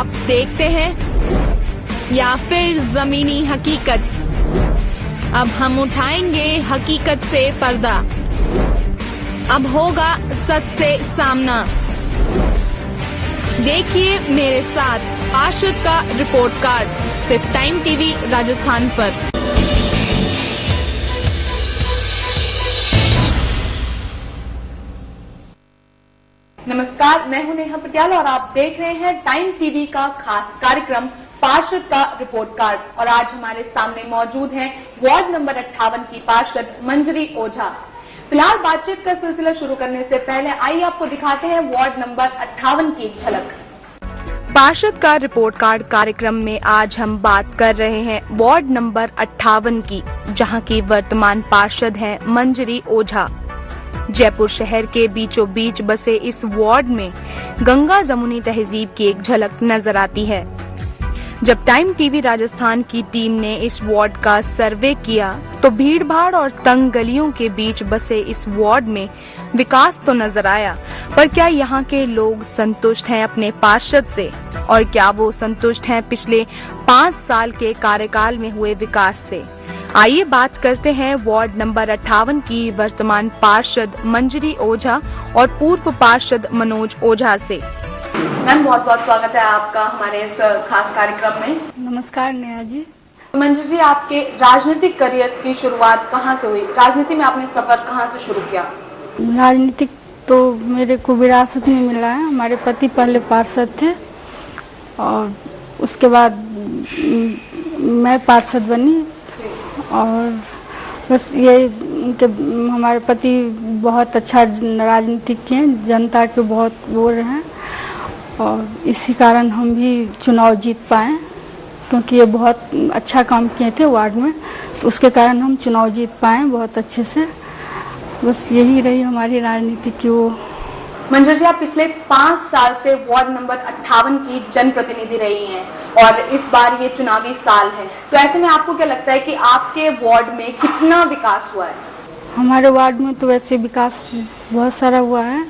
आप देखते हैं या फिर जमीनी हकीकत। अब हम उठाएंगे हकीकत से पर्दा। अब होगा सच से सामना। देखिए मेरे साथ पार्षद का रिपोर्ट कार्ड, सिर्फ टाइम टीवी राजस्थान पर। नमस्कार, मैं हूं नेहा पटियाला और आप देख रहे हैं टाइम टीवी का खास कार्यक्रम पार्षद का रिपोर्ट कार्ड। और आज हमारे सामने मौजूद हैं वार्ड नंबर 58 की पार्षद मंजरी ओझा। फिलहाल बातचीत का सिलसिला शुरू करने से पहले आइए आपको दिखाते हैं वार्ड नंबर 58 की एक झलक। पार्षद का रिपोर्ट कार्ड कार्यक्रम में आज हम बात कर रहे हैं वार्ड नंबर 58 की, जहां की वर्तमान पार्षद हैं मंजरी ओझा। जयपुर शहर के बीचों बीच बसे इस वार्ड में गंगा जमुनी तहजीब की एक झलक नजर आती है। जब टाइम टीवी राजस्थान की टीम ने इस वार्ड का सर्वे किया तो भीड़-भाड़ और तंग गलियों के बीच बसे इस वार्ड में विकास तो नजर आया, पर क्या यहाँ के लोग संतुष्ट हैं अपने पार्षद से, और क्या वो संतुष्ट हैं पिछले 5 साल के कार्यकाल में हुए विकास से? आइए बात करते हैं वार्ड नंबर 58 की वर्तमान पार्षद मंजरी ओझा और पूर्व पार्षद मनोज ओझा से। मैम, बहुत बहुत स्वागत है आपका हमारे इस खास कार्यक्रम में। नमस्कार नेहा जी। मंजरी जी, आपके राजनीतिक करियर की शुरुआत कहाँ से हुई? राजनीति में आपने सफर कहाँ से शुरू किया? राजनीतिक तो मेरे को विरासत में मिला है। हमारे पति पहले पार्षद थे और उसके बाद मैं पार्षद बनी, और बस ये उनके हमारे पति बहुत अच्छा राजनीतिक हैं, जनता के बहुत वो रहे हैं, और इसी कारण हम भी चुनाव जीत पाए, क्योंकि ये बहुत अच्छा काम किए थे वार्ड में, तो उसके कारण हम चुनाव जीत पाए बहुत अच्छे से। बस यही रही हमारी राजनीति की वो। मंजरी जी, आप पिछले 5 साल से वार्ड नंबर 58 की जनप्रतिनिधि रही हैं और इस बार ये चुनावी साल है, तो ऐसे में आपको क्या लगता है कि आपके वार्ड में कितना विकास हुआ है? हमारे वार्ड में तो वैसे विकास बहुत सारा हुआ है।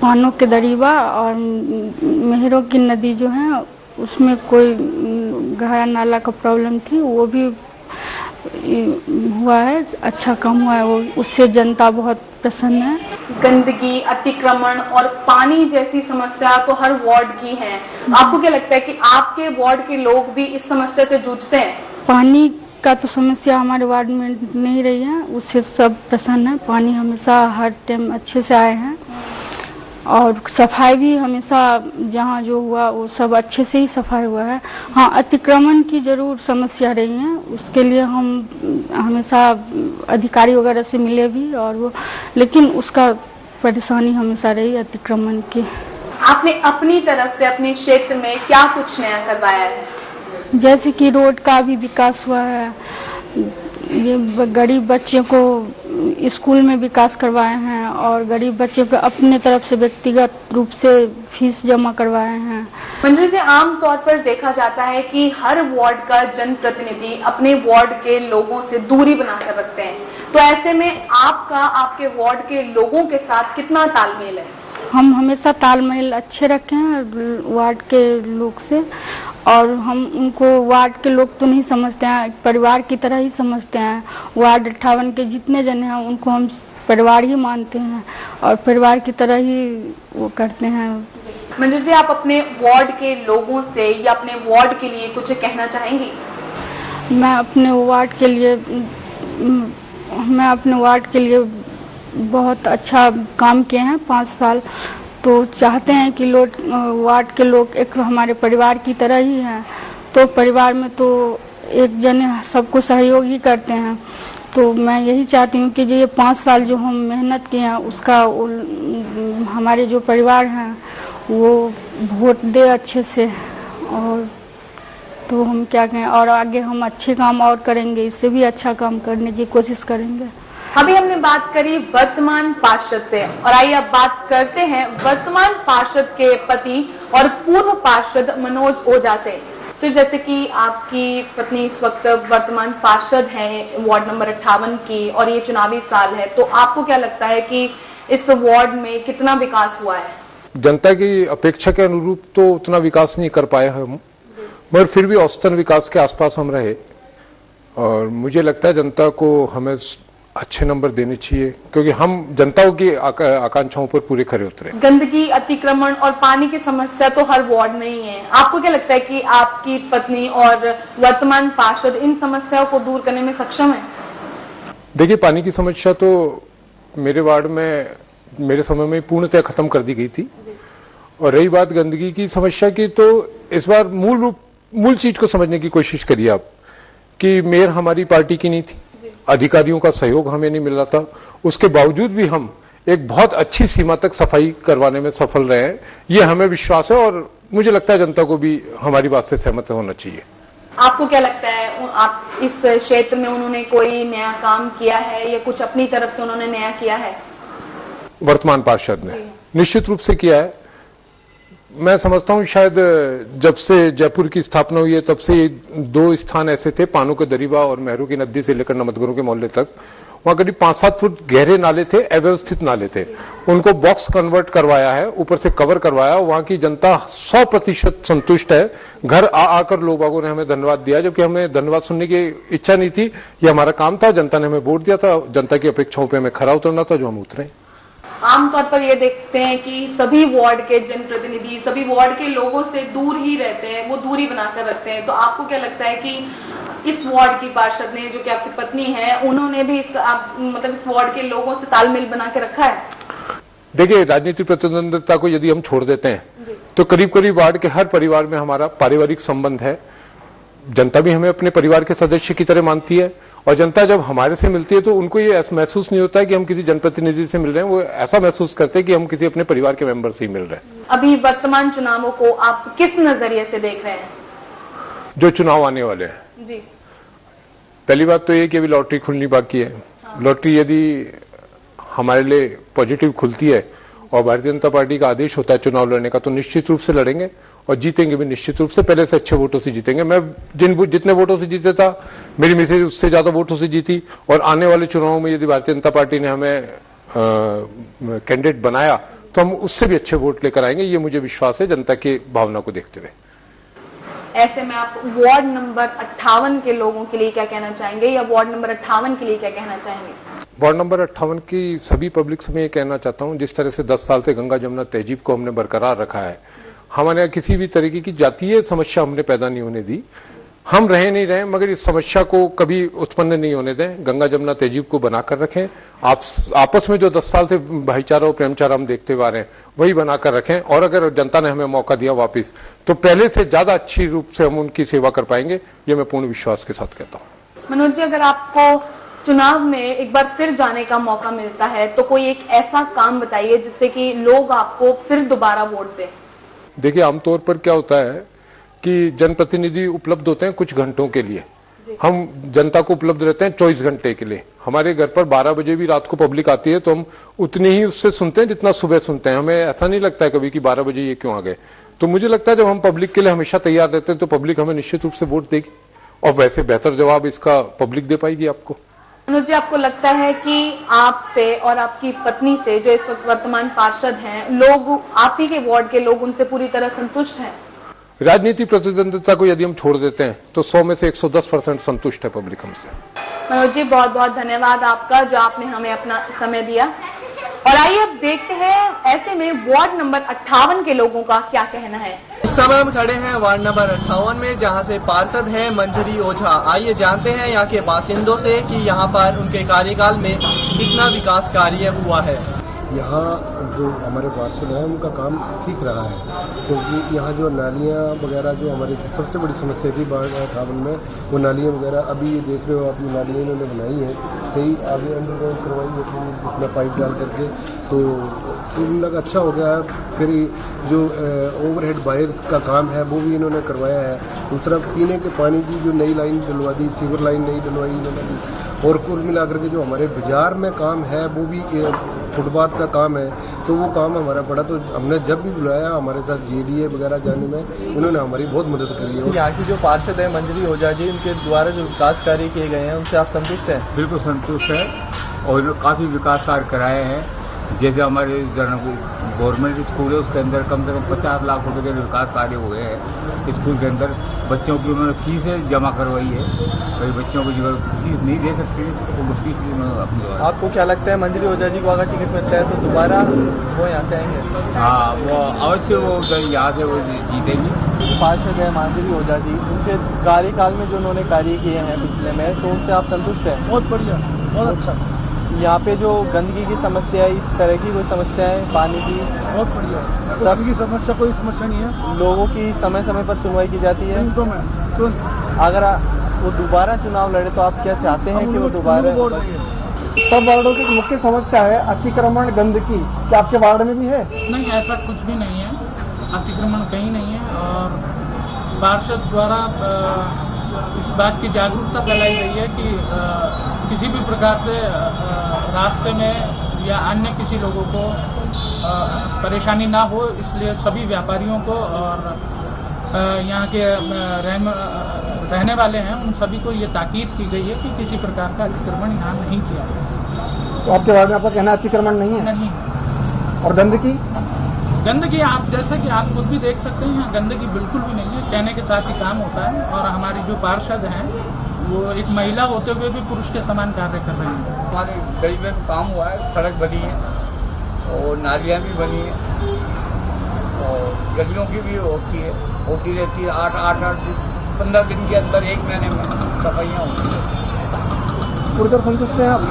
पानों के दरीबा और मेहरों की नदी जो है उसमें कोई गहरा नाला का प्रॉब्लम थी, वो भी हुआ है, अच्छा काम हुआ है वो, उससे जनता बहुत प्रसन्न है। गंदगी, अतिक्रमण और पानी जैसी समस्या तो हर वार्ड की है। आपको क्या लगता है कि आपके वार्ड के लोग भी इस समस्या से जूझते हैं? पानी का तो समस्या हमारे वार्ड में नहीं रही है, उससे सब प्रसन्न है। पानी हमेशा हर टाइम अच्छे से आए हैं, और सफाई भी हमेशा जहाँ जो हुआ वो सब अच्छे से ही सफाई हुआ है। हाँ, अतिक्रमण की जरूर समस्या रही है, उसके लिए हम हमेशा अधिकारी वगैरह से मिले भी, और वो, लेकिन उसका परेशानी हमेशा रही अतिक्रमण की। आपने अपनी तरफ से अपने क्षेत्र में क्या कुछ नया करवाया है? जैसे कि रोड का भी विकास हुआ है, ये गरीब बच्चे को स्कूल में विकास करवाए हैं, और गरीब बच्चे को अपने तरफ से व्यक्तिगत रूप से फीस जमा करवाए हैं। मंजरी जी, आम तौर पर देखा जाता है कि हर वार्ड का जनप्रतिनिधि अपने वार्ड के लोगों से दूरी बनाकर रखते हैं, तो ऐसे में आपका आपके वार्ड के लोगों के साथ कितना तालमेल है? हम हमेशा तालमेल अच्छे रखे हैं वार्ड के लोग से, और हम उनको वार्ड के लोग तो नहीं समझते हैं, परिवार की तरह ही समझते हैं। वार्ड 58 के जितने जने हैं उनको हम परिवार ही मानते हैं, और परिवार की तरह ही वो करते हैं। मंजरी जी, आप अपने वार्ड के लोगों से या अपने वार्ड के लिए कुछ कहना चाहेंगी? मैं अपने वार्ड के लिए बहुत अच्छा काम किए हैं 5 साल, तो चाहते हैं कि लोग वार्ड के लोग एक हमारे परिवार की तरह ही हैं। तो परिवार में तो एक जने सबको सहयोग ही करते हैं, तो मैं यही चाहती हूँ कि जो ये 5 साल जो हम मेहनत किए हैं उसका हमारे जो परिवार हैं वो वोट दे अच्छे से, और तो हम क्या कहें, और आगे हम अच्छे काम और करेंगे, इससे भी अच्छा काम करने की कोशिश करेंगे। अभी हमने बात करी वर्तमान पार्षद से, और आइए अब बात करते हैं वर्तमान पार्षद के पति और पूर्व पार्षद मनोज ओझा से। सिर्फ जैसे कि आपकी पत्नी इस वक्त वर्तमान पार्षद हैं वार्ड नंबर 58 की, और ये चुनावी साल है, तो आपको क्या लगता है कि इस वार्ड में कितना विकास हुआ है? जनता की अपेक्षा के अनुरूप तो उतना विकास नहीं कर पाए हम, मगर फिर भी औसतन विकास के आसपास हम रहे और मुझे लगता है जनता को हमें अच्छे नंबर देने चाहिए क्योंकि हम जनताओं की आकांक्षाओं पर पूरे खरे उतरे। गंदगी, अतिक्रमण और पानी की समस्या तो हर वार्ड में ही है। आपको क्या लगता है कि आपकी पत्नी और वर्तमान पार्षद इन समस्याओं को दूर करने में सक्षम है? देखिए, पानी की समस्या तो मेरे वार्ड में मेरे समय में पूर्णतः खत्म कर दी गई थी और रही बात गंदगी की समस्या की, तो इस बार मूल चीज को समझने की कोशिश करिए आप कि मेयर हमारी पार्टी की नहीं थी, अधिकारियों का सहयोग हमें नहीं मिल रहा था, उसके बावजूद भी हम एक बहुत अच्छी सीमा तक सफाई करवाने में सफल रहे हैं। ये हमें विश्वास है और मुझे लगता है जनता को भी हमारी बात से सहमत होना चाहिए। आपको क्या लगता है, आप इस क्षेत्र में उन्होंने कोई नया काम किया है या कुछ अपनी तरफ से उन्होंने नया किया है? वर्तमान पार्षद ने निश्चित रूप से किया है। मैं समझता हूं शायद जब से जयपुर की स्थापना हुई है तब से 2 स्थान ऐसे थे, पानों के दरीबा और मेहरू की नदी से लेकर नमतगरों के मोहल्ले तक, वहां करीब 5-7 फुट गहरे नाले थे, अव्यवस्थित नाले थे, उनको बॉक्स कन्वर्ट करवाया है, ऊपर से कवर करवाया। वहां की जनता 100% संतुष्ट है। घर आकर लोग बागों ने हमें धन्यवाद दिया, जबकि हमें धन्यवाद सुनने की इच्छा नहीं थी। ये हमारा काम था, जनता ने हमें वोट दिया था, जनता की अपेक्षाओं पर हमें खरा उतरना था, जो हम उतरे। आमतौर पर ये देखते हैं कि सभी वार्ड के जनप्रतिनिधि सभी वार्ड के लोगों से दूर ही रहते हैं, वो दूरी बनाकर रखते हैं। तो आपको क्या लगता है कि इस वार्ड की पार्षद ने, जो कि आपकी पत्नी है, उन्होंने भी इस वार्ड के लोगों से तालमेल बना के रखा है? देखिए, राजनीतिक प्रतिद्वंदिता को यदि हम छोड़ देते हैं तो करीब करीब वार्ड के हर परिवार में हमारा पारिवारिक संबंध है। जनता भी हमें अपने परिवार के सदस्य की तरह मानती है और जनता जब हमारे से मिलती है तो उनको ये महसूस नहीं होता है कि हम किसी जनप्रतिनिधि से मिल रहे हैं, वो ऐसा महसूस करते हैं कि हम किसी अपने परिवार के मेंबर से ही मिल रहे हैं। अभी वर्तमान चुनावों को आप किस नजरिए से देख रहे हैं? जो चुनाव आने वाले हैं जी, पहली बात तो ये कि अभी लॉटरी खुलनी बाकी है। लॉटरी यदि हमारे लिए पॉजिटिव खुलती है और भारतीय जनता पार्टी का आदेश होता है चुनाव लड़ने का, तो निश्चित रूप से लड़ेंगे और जीतेंगे भी निश्चित रूप से, पहले से अच्छे वोटों से जीतेंगे। मैं जितने वोटों से जीते था, मेरी मिसेज उससे ज्यादा वोटों से जीती और आने वाले चुनावों में यदि भारतीय जनता पार्टी ने हमें कैंडिडेट बनाया तो हम उससे भी अच्छे वोट लेकर आएंगे, ये मुझे विश्वास है जनता की भावना को देखते हुए। ऐसे में आप वार्ड नंबर 58 के लोगों के लिए क्या कहना चाहेंगे या वार्ड नंबर 58 के लिए क्या कहना चाहेंगे? वार्ड नंबर 58 की सभी पब्लिक से मैं ये कहना चाहता हूं, जिस तरह से 10 साल से गंगा जमुना तहजीब को हमने बरकरार रखा है, हमारे यहाँ किसी भी तरीके की जातीय समस्या हमने पैदा नहीं होने दी। हम रहे नहीं रहे, मगर इस समस्या को कभी उत्पन्न नहीं होने दें। गंगा जमुना तहजीब को बनाकर रखें। आपस में जो 10 साल से भाईचारा और प्रेमचारा हम देखते हुए आ रहे हैं, वही बनाकर रखें और अगर जनता ने हमें मौका दिया वापिस, तो पहले से ज्यादा अच्छी रूप से हम उनकी सेवा कर पाएंगे, ये मैं पूर्ण विश्वास के साथ कहता हूँ। मनोज जी, अगर आपको चुनाव में एक बार फिर जाने का मौका मिलता है तो कोई एक ऐसा काम बताइए जिससे कि लोग आपको फिर दोबारा वोट दें। देखिए, आमतौर पर क्या होता है कि जनप्रतिनिधि उपलब्ध होते हैं कुछ घंटों के लिए, हम जनता को उपलब्ध रहते हैं 24 घंटे के लिए। हमारे घर पर 12 बजे भी रात को पब्लिक आती है तो हम उतनी ही उससे सुनते हैं जितना सुबह सुनते हैं। हमें ऐसा नहीं लगता है कभी कि 12 बजे ये क्यों आ गए। तो मुझे लगता है जब हम पब्लिक के लिए हमेशा तैयार रहते हैं तो पब्लिक हमें निश्चित रूप से वोट देगी और वैसे बेहतर जवाब इसका पब्लिक दे पाएगी आपको। मनोज जी, आपको लगता है कि आपसे और आपकी पत्नी से, जो इस वक्त वर्तमान पार्षद हैं, लोग, आप ही के वार्ड के लोग उनसे पूरी तरह संतुष्ट हैं? राजनीतिक प्रतिद्वंदिता को यदि हम छोड़ देते हैं तो 100 में से 110% संतुष्ट है पब्लिक हमसे। मनोज जी, बहुत बहुत धन्यवाद आपका, जो आपने हमें अपना समय दिया। और आइए अब देखते हैं ऐसे में वार्ड नंबर 58 के लोगों का क्या कहना है। इस समय हम खड़े हैं वार्ड नंबर 58 में, जहां से पार्षद हैं मंजरी ओझा। आइए जानते हैं यहाँ के बासिंदों से कि यहाँ पर उनके कार्यकाल में कितना विकास कार्य हुआ है। यहाँ जो हमारे पार्षद हैं उनका काम ठीक रहा है, क्योंकि यहाँ जो नालियाँ वगैरह जो हमारी सबसे बड़ी समस्या थी वार्ड 58 में, वो नालियाँ वगैरह अभी ये देख रहे हो अपनी नालियाँ इन्होंने बनाई हैं, सही आगे अंडरग्राउंड करवाई है अपना पाइप डाल करके, तो उन अच्छा हो गया है। फिर जो ओवरहेड वायर का काम है वो भी इन्होंने करवाया है। दूसरा, पीने के पानी की जो नई लाइन डलवा दी, सीवर लाइन नई डलवाई इन्होंने। और कुल मिलाकर के जो हमारे बाजार में काम है वो भी फुटपाथ का काम है, तो वो काम हमारा पड़ा। तो हमने जब भी बुलाया हमारे साथ JDA वगैरह जाने में इन्होंने हमारी बहुत मदद करी है। यहाँ की जो पार्षद है मंजरी ओझा जी, उनके द्वारा जो विकास कार्य किए गए हैं उनसे आप संतुष्ट हैं? बिल्कुल संतुष्ट है और काफ़ी विकास कार्य कराए हैं जैसे हमारे गवर्नमेंट स्कूल है उसके अंदर कम से कम 50 लाख रुपए के विकास कार्य हुए हैं। स्कूल के अंदर बच्चों की उन्होंने फीस जमा करवाई है। कई बच्चों को जो फीस नहीं दे सकते तो वो फीस भी उन्होंने अपनी द्वारा। आपको क्या लगता है मंजरी ओझा जी को अगर टिकट मिलता है तो दोबारा वो यहाँ से आएंगे? हाँ, वो अवश्य वो यहाँ से वो जीतेंगी। पार्षद है मंजरी ओझा जी, उनके कार्यकाल में जो उन्होंने कार्य किए हैं पिछले में, तो उनसे आप संतुष्ट हैं? बहुत बढ़िया, बहुत अच्छा। यहाँ पे जो गंदगी की समस्या है, इस तरह की कोई समस्या है, पानी की? बहुत बढ़िया, सब की समस्या, कोई समस्या नहीं है। लोगों की समय समय पर सुनवाई की जाती है? अगर वो दोबारा चुनाव लड़े तो आप क्या चाहते हैं कि वो दोबारा? सब वार्डों की मुख्य समस्या है अतिक्रमण, गंदगी। क्या आपके वार्ड में भी है? नहीं, ऐसा कुछ भी नहीं है, अतिक्रमण कहीं नहीं है। और पार्षद द्वारा इस बात की जागरूकता फैलाई गई है कि किसी भी प्रकार से रास्ते में या अन्य किसी लोगों को परेशानी ना हो, इसलिए सभी व्यापारियों को और यहाँ के रहने वाले हैं उन सभी को ये ताकीद की गई है कि किसी प्रकार का अतिक्रमण यहाँ नहीं किया जाए। तो आपके वार्ड में आपका कहना अतिक्रमण नहीं है? नहीं। और गंदगी? गंदगी आप जैसे कि आप खुद भी देख सकते हैं, यहाँ गंदगी बिल्कुल भी नहीं है। कहने के साथ ही काम होता है। और हमारी जो पार्षद हैं वो एक महिला होते हुए भी पुरुष के समान कार्य कर रहे हैं। हमारे गरीब में काम हुआ है, सड़क बनी है और नालियाँ भी बनी है और गलियों की भी होती रहती है। 8 दिन 15 दिन के अंदर 1 महीने में सफाइयाँ होती है। पूरी तरह संतुष्ट हैं आप?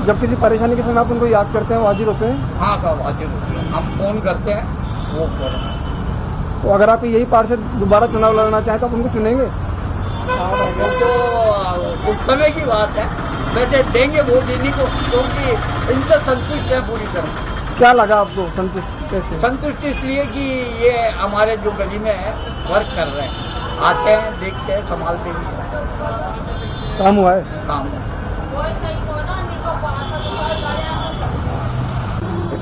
जब किसी परेशानी के समय आप उनको याद करते हैं, वो हाजिर होते हैं? हाँ साहब, हाजिर होते हैं। हम फोन करते हैं, वो करें। तो अगर आप यही पार्षद दोबारा चुनाव लड़ना चाहें तो आप उनको चुनेंगे? वो तो उस समय की बात है, वैसे देंगे वोट इन्हीं को, क्योंकि इनसे संतुष्ट है पूरी तरह। क्या लगा आपको संतुष्ट कैसे? संतुष्ट इसलिए कि ये हमारे जो गली में है वर्क कर रहे हैं, आते हैं, देखते हैं, संभालते हैं। काम हुआ है? काम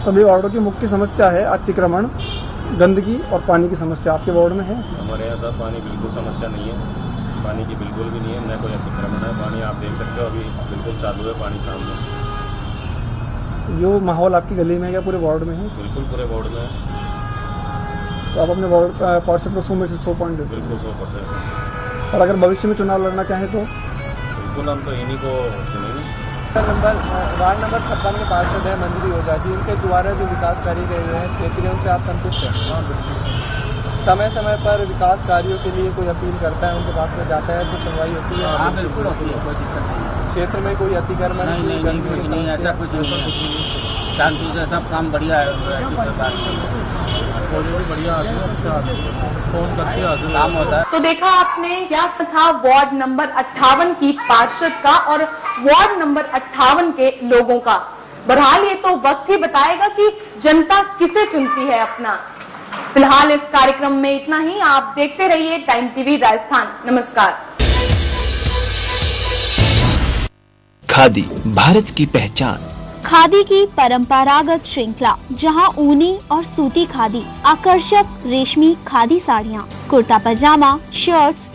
सभी वार्डों की मुख्य समस्या है अतिक्रमण, गंदगी और पानी की समस्या। आपके वार्ड में है? हमारे यहाँ सर पानी बिल्कुल समस्या नहीं है, पानी की बिल्कुल भी नहीं है, न कोई अतिक्रमण है। पानी आप देख सकते हो अभी बिल्कुल चालू है, पानी सामने। जो माहौल आपकी गली में है या पूरे वार्ड में है? बिल्कुल पूरे वार्ड में है। तो आप अपने वार्ड पार्षद को 100 में से 100 पॉइंट देते? बिल्कुल 100%। और अगर भविष्य में चुनाव लड़ना चाहें तो? बिल्कुल हम तो इन्हीं को सुनेंगे। वार्ड नंबर 56 के पार्षद है मंजरी ओझा जी, उनके द्वारा जो विकास कार्य किए गए हैं क्षेत्रीय, उनसे आप संतुष्ट हैं? हाँ बिल्कुल। समय समय पर विकास कार्यों के लिए कोई अपील करता है, उनके पास में जाता है तो सुनवाई होती है? हाँ बिल्कुल होती है, कोई दिक्कत नहीं। क्षेत्र में कोई अतिक्रमण? नहीं, कुछ नहीं, ऐसा कुछ नहीं, शांति से सब काम बढ़िया है। फोन करके काम होता है। तो देखा आपने, क्या था वार्ड नंबर 58 की पार्षद का और वार्ड नंबर 58 के लोगों का। बहरहाल ये तो वक्त ही बताएगा कि जनता किसे चुनती है अपना। फिलहाल इस कार्यक्रम में इतना ही। आप देखते रहिए टाइम टीवी राजस्थान। नमस्कार। खादी भारत की पहचान। खादी की परंपरागत श्रृंखला, जहां ऊनी और सूती खादी, आकर्षक रेशमी खादी साड़ियां, कुर्ता पजामा, शर्ट्स,